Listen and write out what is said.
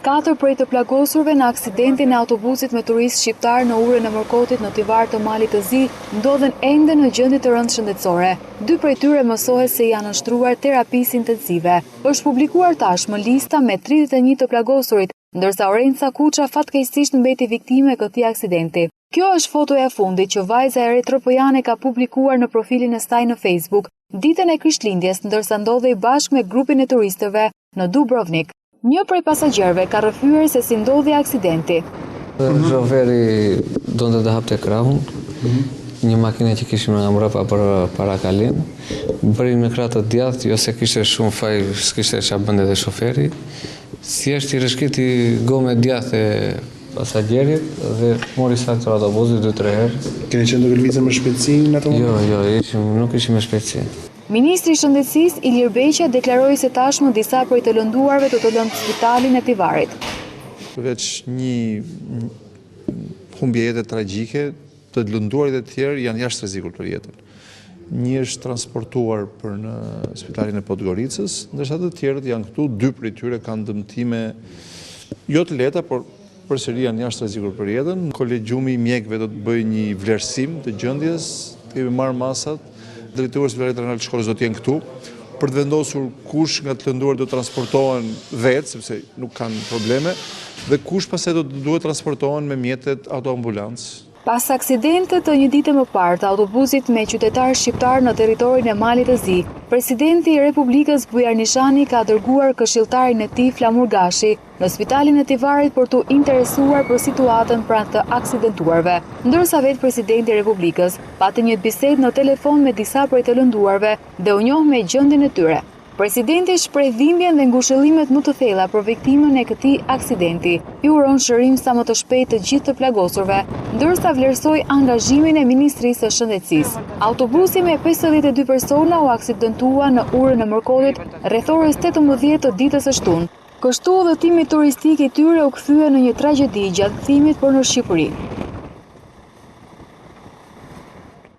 4 prej të plagosurve në aksidentin e autobusit me turist shqiptar në urën e Mërkotit në Tivar të Malit të Zi ndodhen ende në gjendje të rëndë shëndetësore. 2 prej tyre mësohet se janë nështruar terapisë intensive. Është publikuar tashmë lista me 31 të plagosurit, ndërsa Orenca Kuça fatkeqësisht mbeti viktime e këtij aksidenti. Kjo është fotoja e fundit që vajza e re tropojane ka publikuar në profilin e saj në Facebook ditën e Krishtlindjes, ndërsa ndodhej bashkë me grupin e turistëve në Dubrovnik. Një prej pasagjerëve ka rrëfyer se si ndodhi aksidenti. Shoferi donte të hapte krahun, një makinë që kishim nga mbrapa për parakalim, bëri me krah të djathtë, jo se kishte shumë faj, s'kishte çfarë bënte dhe shoferi. Thjesht i rrëshqiti gomë djathtë pasagjerit dhe mori saktë autobusit 2-3 herë. Keni qenë duke lëvizur me shpejtësi në atë moment? Jo, nuk ishim me shpejtësi. Ministri i Shëndetësisë Ilir Beqa deklaroi se tashmë disa prej të lënduarve do të lënë spitalin e Tivarit. Përveç një humbje jete tragjike, të lënduarit e tjerë janë jashtë rrezikullt për jetën. Një është transportuar për në spitalin e Podgoricës, ndërsa të tjerët janë këtu, 2 prej tyre kanë dëmtime jo të lehta, por përsëri janë jashtë rrezikullt për jetën. Kolegjiumi i mjekëve do të bëjë një vlerësim të gjendjes, kemi marrë masat. Drejtori i Spitalit Rajonal të Shkodrës do të jenë këtu për të vendosur kush nga të lënduar do të transportohen vetë, sepse nuk kanë probleme, dhe kush pastaj do të duhet transportohen me mjetet autoambulancë. Pas aksidentit të një dite më parë të autobusit me qytetar shqiptar në territorin e Malit të Zi, presidenti i Republikës Bujar Nishani ka dërguar këshilltarin e tij Flamur Gashi në spitalin e Tivarit për t'u interesuar për situatën pranë të aksidentuarve, ndërsa vetë presidenti i Republikës pati një bisedë në telefon me disa prej të lënduarve dhe u njoh me gjendjen e tyre. Presidenti shpreh dhimbjen dhe ngushëllimet më të thella për viktimën e këtij aksidenti. I uron shërim sa më të shpejtë të gjithë të plagosurve, ndërsa vlerësoi angazhimin e Ministrisë së Shëndetësisë. Autobusi me 52 persona u aksidentua në urën e Mërkotit rreth orës 18 të ditës së shtunë. Kështu udhëtimi turistik i tyre u kthye në një tragjedi gjatë kthimit për në Shqipëri.